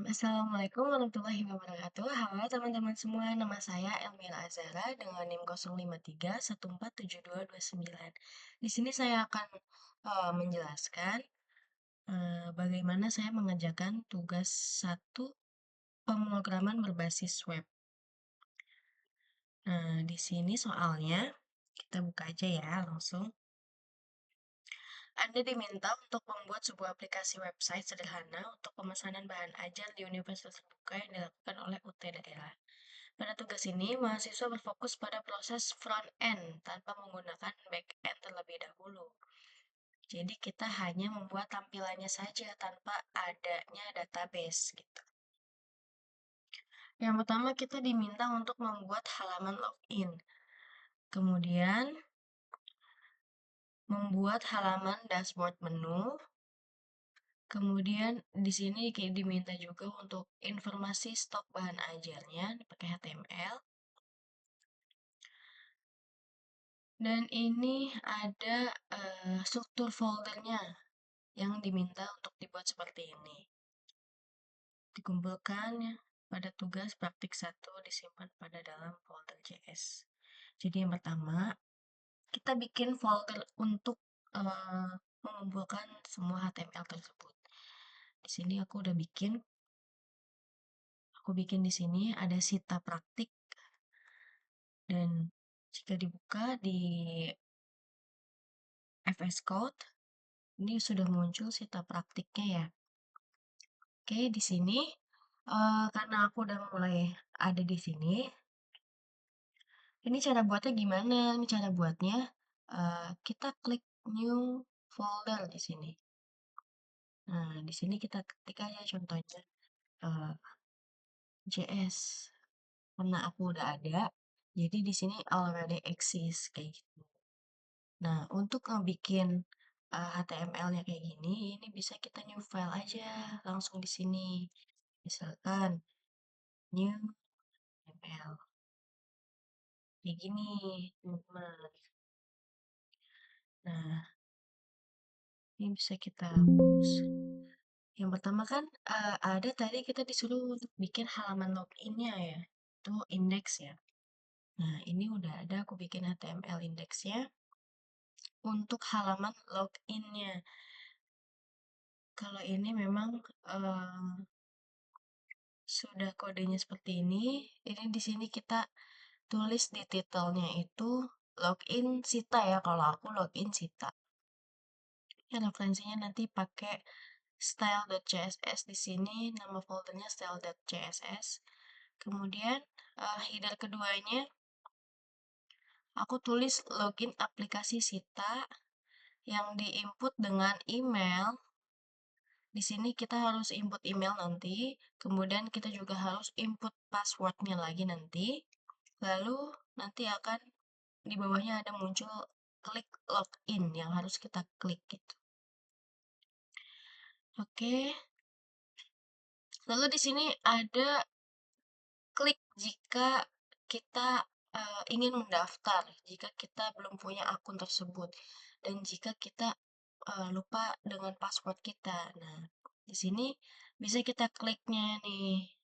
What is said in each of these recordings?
Assalamualaikum warahmatullahi wabarakatuh. Halo teman-teman semua, nama saya Elmira Azara dengan NIM 053147229. Di sini saya akan menjelaskan bagaimana saya mengerjakan tugas satu pemrograman berbasis web. Nah, di sini soalnya kita buka aja ya langsung. Anda diminta untuk membuat sebuah aplikasi website sederhana untuk pemesanan bahan ajar di universitas terbuka yang dilakukan oleh UT daerah. Pada tugas ini, mahasiswa berfokus pada proses front-end tanpa menggunakan back-end terlebih dahulu. Jadi kita hanya membuat tampilannya saja tanpa adanya database gitu. Yang pertama kita diminta untuk membuat halaman login. Kemudian membuat halaman dashboard menu. Kemudian di sini kayak diminta juga untuk informasi stok bahan ajarnya pakai HTML. Dan ini ada struktur foldernya yang diminta untuk dibuat seperti ini. Dikumpulkan pada tugas praktik 1 disimpan pada dalam folder JS. Jadi yang pertama, kita bikin folder untuk mengumpulkan semua HTML tersebut. Di sini aku udah bikin. Aku bikin di sini ada sita praktik dan jika dibuka di VS Code, ini sudah muncul sita praktiknya ya. Oke, di sini karena aku udah mulai ada di sini, ini cara buatnya gimana? Ini cara buatnya kita klik new folder di sini. Nah, di sini kita ketik aja contohnya JS. Karena aku udah ada, jadi di sini already exist kayak gitu. Nah, untuk ngebikin HTML-nya kayak gini, ini bisa kita new file aja langsung di sini. Misalkan new HTML. Kayak gini, teman-teman. Nah, ini bisa kita hapus. Yang pertama kan ada tadi kita disuruh untuk bikin halaman login-nya ya. Itu indeks ya. Nah, ini udah ada aku bikin HTML indeksnya untuk halaman login-nya. Kalau ini memang sudah kodenya seperti ini di sini kita tulis di titelnya itu login Sita ya, kalau aku login Sita. Ya, referensinya nanti pakai style.css di sini, nama foldernya style.css. Kemudian header keduanya aku tulis login aplikasi Sita yang diinput dengan email. Di sini kita harus input email nanti, kemudian kita juga harus input passwordnya lagi nanti. Lalu nanti akan di bawahnya ada muncul klik login yang harus kita klik gitu. Oke. Lalu di sini ada klik jika kita ingin mendaftar, jika kita belum punya akun tersebut, dan jika kita lupa dengan password kita. Nah, di sini bisa kita kliknya nih.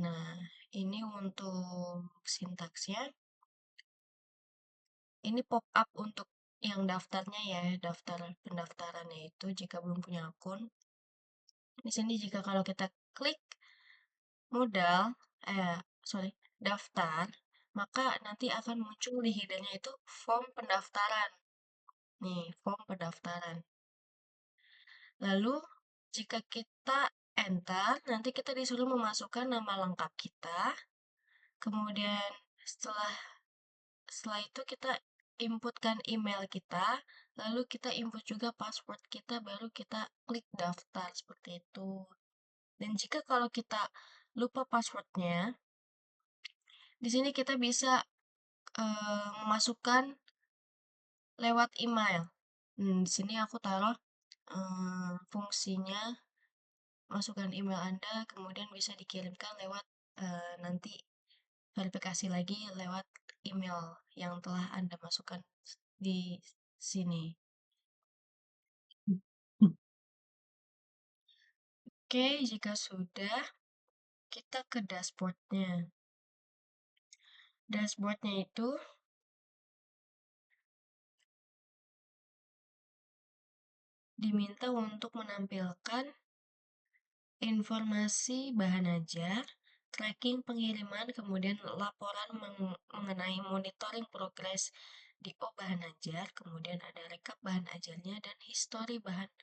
Nah, ini untuk sintaksnya. Ini pop up untuk yang daftarnya ya, daftar pendaftarannya itu jika belum punya akun. Di sini jika kalau kita klik modal, daftar, maka nanti akan muncul di headernya itu form pendaftaran. Nih, form pendaftaran. Lalu, jika kita enter, nanti kita disuruh memasukkan nama lengkap kita. Kemudian setelah itu kita inputkan email kita, lalu kita input juga password kita, baru kita klik daftar seperti itu. Dan jika kalau kita lupa passwordnya, di sini kita bisa memasukkan lewat email. Di sini aku taruh fungsinya masukkan email Anda, kemudian bisa dikirimkan lewat nanti verifikasi lagi lewat email yang telah Anda masukkan di sini. Oke, jika sudah, kita ke dashboard-nya. Dashboard-nya itu diminta untuk menampilkan informasi bahan ajar, tracking pengiriman, kemudian laporan mengenai monitoring progres DO bahan ajar, kemudian ada rekap bahan ajarnya, dan histori bahan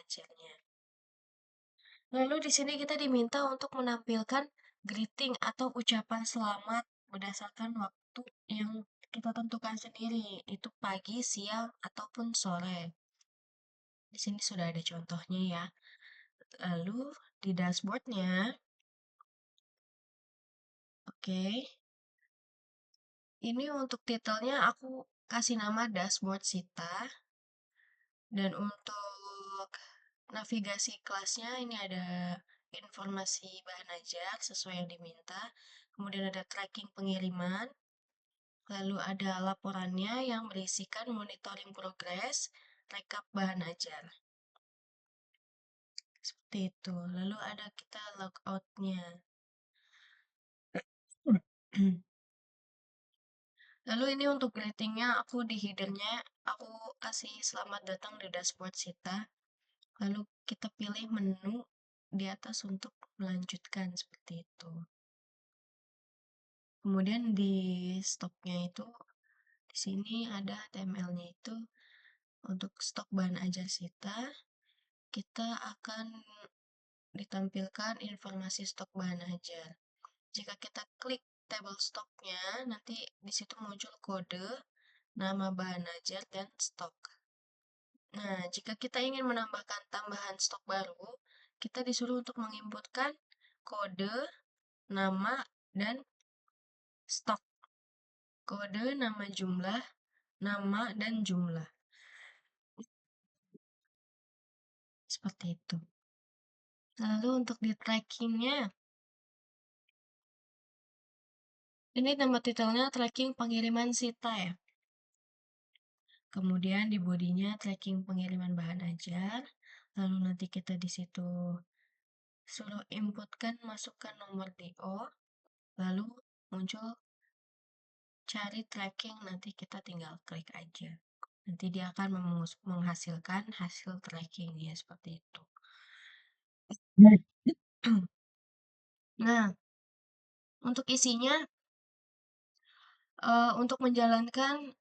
ajarnya. Lalu di sini kita diminta untuk menampilkan greeting atau ucapan selamat berdasarkan waktu yang kita tentukan sendiri, itu pagi, siang, ataupun sore. Di sini sudah ada contohnya ya. Lalu di dashboardnya, oke, ini untuk titelnya aku kasih nama dashboard Sita. Dan untuk navigasi kelasnya ini ada informasi bahan ajar sesuai yang diminta. Kemudian ada tracking pengiriman. Lalu ada laporannya yang berisikan monitoring progres, rekap bahan ajar. Seperti itu. Lalu ada kita logout-nya. Lalu ini untuk greetingnya, aku di headernya, aku kasih selamat datang di dashboard Sita. Lalu kita pilih menu di atas untuk melanjutkan seperti itu. Kemudian di stoknya itu, di sini ada HTML-nya itu untuk stok bahan ajar Sita. Kita akan ditampilkan informasi stok bahan ajar. Jika kita klik tabel stoknya, nanti di situ muncul kode, nama bahan ajar, dan stok. Nah, jika kita ingin menambahkan tambahan stok baru, kita disuruh untuk menginputkan kode, nama, dan stok. Kode, nama jumlah, nama, dan jumlah. Seperti itu. Lalu untuk di trackingnya, ini nama titelnya tracking pengiriman Sita ya. Kemudian di bodinya tracking pengiriman bahan ajar. Lalu nanti kita di situ suruh inputkan masukkan nomor DO. Lalu muncul cari tracking, nanti kita tinggal klik aja. Nanti dia akan menghasilkan hasil tracking ya seperti itu. Nah, untuk isinya, untuk menjalankan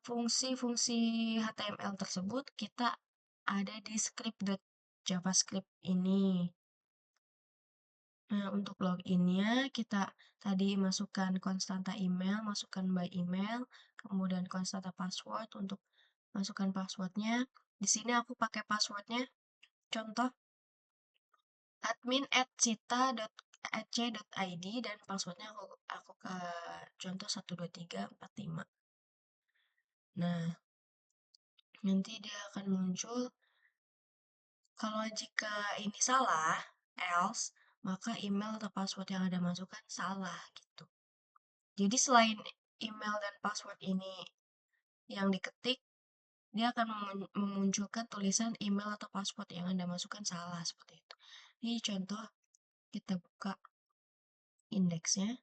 fungsi-fungsi HTML tersebut, kita ada di script.javascript ini. Nah, untuk loginnya, kita tadi masukkan konstanta email, masukkan by email, kemudian konstanta password untuk masukkan passwordnya. Di sini aku pakai passwordnya, contoh admin@cita.ac.id dan passwordnya aku ke contoh 12345. Nah, nanti dia akan muncul kalau jika ini salah, else, maka email atau password yang Anda masukkan salah gitu. Jadi selain email dan password ini yang diketik, dia akan memunculkan tulisan email atau password yang Anda masukkan salah seperti itu. Ini contoh, kita buka indeksnya.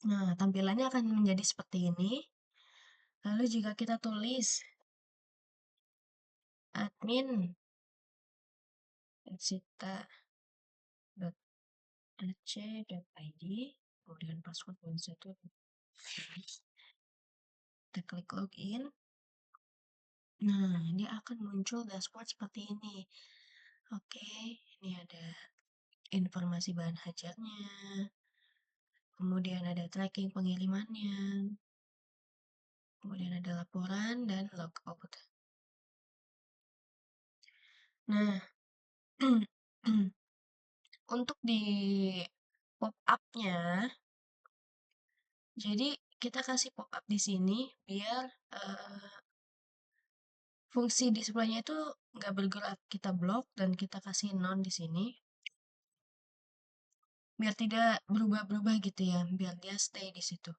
Nah, tampilannya akan menjadi seperti ini. Lalu jika kita tulis admin cita.ac.id, kemudian password 1, kita klik login. Nah, dia akan muncul dashboard seperti ini. Oke, ini ada informasi bahan hajarnya, kemudian ada tracking pengirimannya, kemudian ada laporan dan logout. Nah, untuk di pop-up-nya, jadi kita kasih pop-up di sini biar fungsi display-nya itu nggak bergerak. Kita blok dan kita kasih none di sini. Biar tidak berubah-berubah gitu ya, biar dia stay di situ.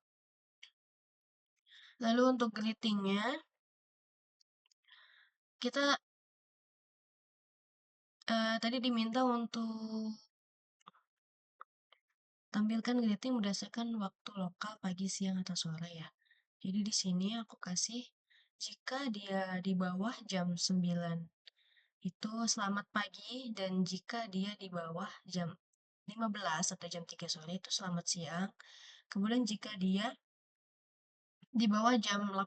Lalu untuk greeting-nya, kita Tadi diminta untuk tampilkan greeting berdasarkan waktu lokal pagi, siang, atau sore ya. Jadi di sini aku kasih jika dia di bawah jam 9 itu selamat pagi, dan jika dia di bawah jam 15 atau jam 3 sore itu selamat siang. Kemudian jika dia di bawah jam 18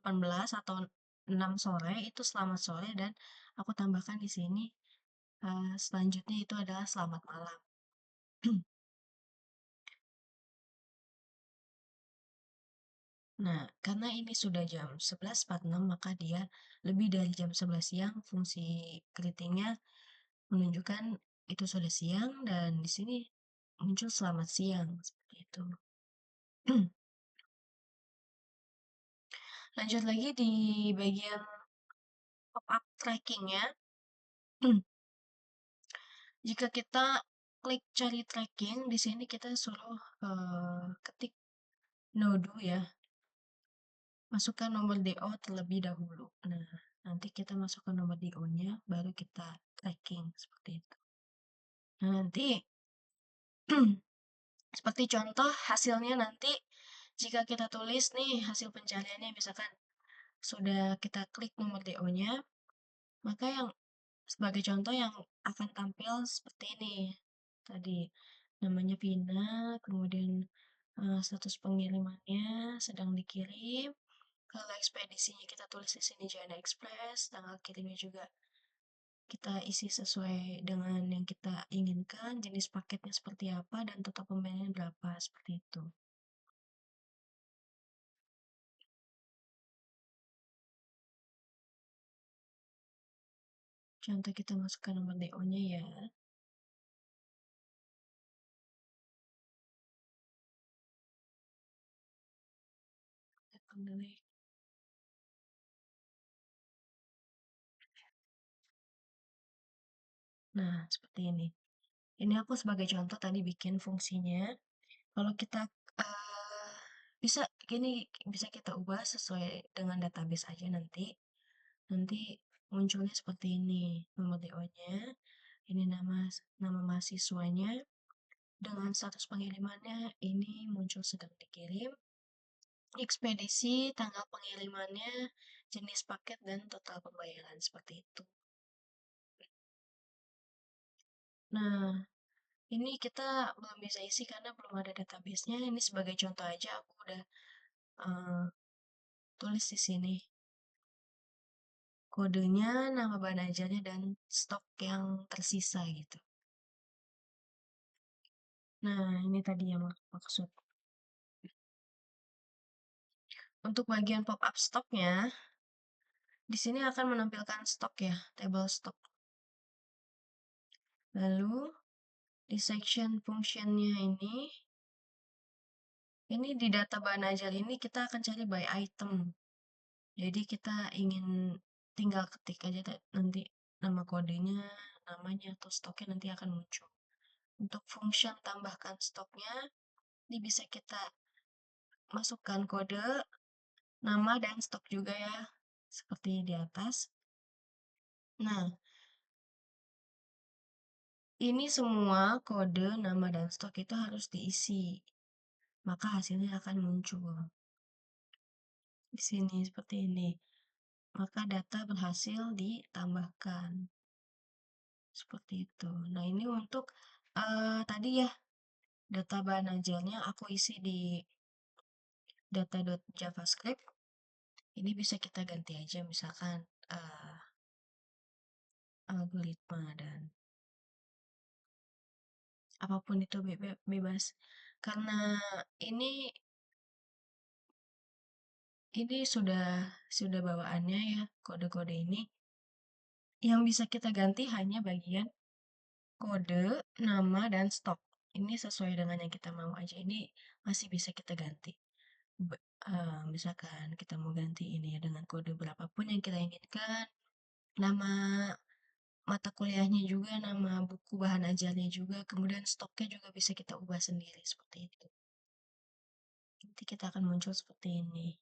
atau 6 sore itu selamat sore, dan aku tambahkan di sini selanjutnya itu adalah selamat malam. Nah, karena ini sudah jam 11.46, maka dia lebih dari jam 11 siang, fungsi greetingnya menunjukkan itu sudah siang, dan di sini muncul selamat siang, seperti itu. Lanjut lagi di bagian pop-up tracking-nya. Jika kita klik cari tracking, di sini kita suruh ketik nodo ya, masukkan nomor DO terlebih dahulu. Nah, nanti kita masukkan nomor DO-nya, baru kita tracking seperti itu. Nah, nanti seperti contoh hasilnya nanti jika kita tulis nih hasil pencariannya, misalkan sudah kita klik nomor DO-nya, maka yang sebagai contoh yang akan tampil seperti ini. Tadi namanya Vina, kemudian status pengirimannya sedang dikirim. Kalau ekspedisinya kita tulis di sini Jana Express, tanggal kirimnya juga kita isi sesuai dengan yang kita inginkan, jenis paketnya seperti apa, dan total pembayarannya berapa, seperti itu. Contoh kita masukkan nomor DO-nya ya. Kembali. Nah, seperti ini. Ini aku sebagai contoh tadi bikin fungsinya. Kalau kita bisa gini, bisa kita ubah sesuai dengan database aja nanti. Nanti munculnya seperti ini, nomor DO-nya, ini nama mahasiswanya, dengan status pengirimannya ini muncul sedang dikirim, ekspedisi, tanggal pengirimannya, jenis paket, dan total pembayaran, seperti itu. Nah, ini kita belum bisa isi karena belum ada database-nya. Ini sebagai contoh aja, aku udah tulis di sini kodenya, nama bahan ajarnya, dan stok yang tersisa gitu. Nah, ini tadi yang maksud. Untuk bagian pop-up stoknya, di sini akan menampilkan stok ya, table stok. Lalu di section functionnya ini di data bahan ajar ini kita akan cari by item. Jadi kita ingin tinggal ketik aja nanti nama kodenya, namanya, atau stoknya nanti akan muncul. Untuk function tambahkan stoknya, ini bisa kita masukkan kode, nama, dan stok juga ya, seperti di atas. Nah, ini semua kode, nama, dan stok itu harus diisi. Maka hasilnya akan muncul. Di sini seperti ini. Maka data berhasil ditambahkan. Seperti itu. Nah, ini untuk tadi ya, data bahan ajarnya aku isi di data.javascript. Ini bisa kita ganti aja, misalkan algoritma dan apapun itu bebas. Karena ini sudah bawaannya ya, kode-kode ini. Yang bisa kita ganti hanya bagian kode, nama, dan stok. Ini sesuai dengan yang kita mau aja. Ini masih bisa kita ganti. Misalkan kita mau ganti ini ya dengan kode berapapun yang kita inginkan, nama mata kuliahnya juga, nama buku bahan ajarnya juga, kemudian stoknya juga bisa kita ubah sendiri seperti itu. Nanti kita akan muncul seperti ini.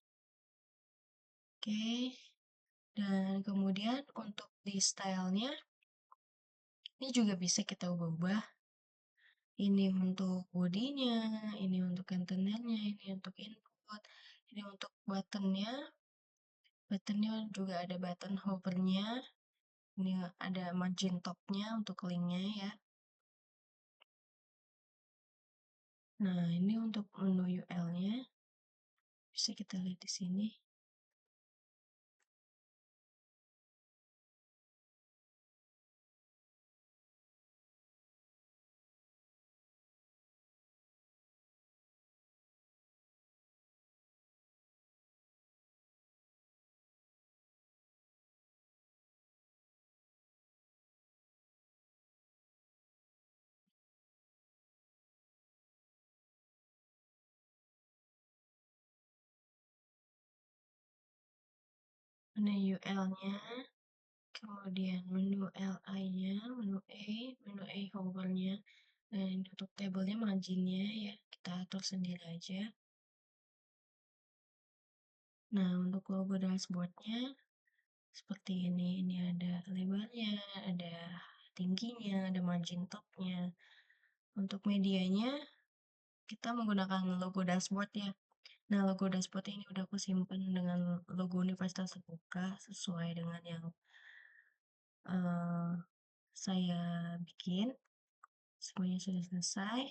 Oke, dan kemudian untuk di stylenya, Ini juga bisa kita ubah-ubah. Ini untuk bodinya, ini untuk containernya, ini untuk input, ini untuk buttonnya. Buttonnya juga ada button hovernya. Ini ada margin topnya untuk linknya ya. Nah, ini untuk menu UL-nya. Bisa kita lihat di sini. Menu UL-nya, kemudian menu LI-nya, menu A hovernya, dan untuk tabelnya marginnya ya kita atur sendiri aja. Nah, untuk logo dashboardnya seperti ini ada lebarnya, ada tingginya, ada margin topnya. Untuk medianya kita menggunakan logo dashboard ya. Nah, logo dashboard ini udah aku simpan dengan logo Universitas Terbuka sesuai dengan yang eh, saya bikin. Semuanya sudah selesai.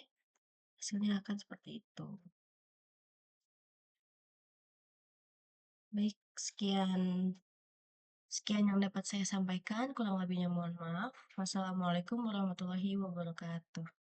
Hasilnya akan seperti itu. Baik, sekian yang dapat saya sampaikan. Kurang lebihnya mohon maaf. Wassalamualaikum warahmatullahi wabarakatuh.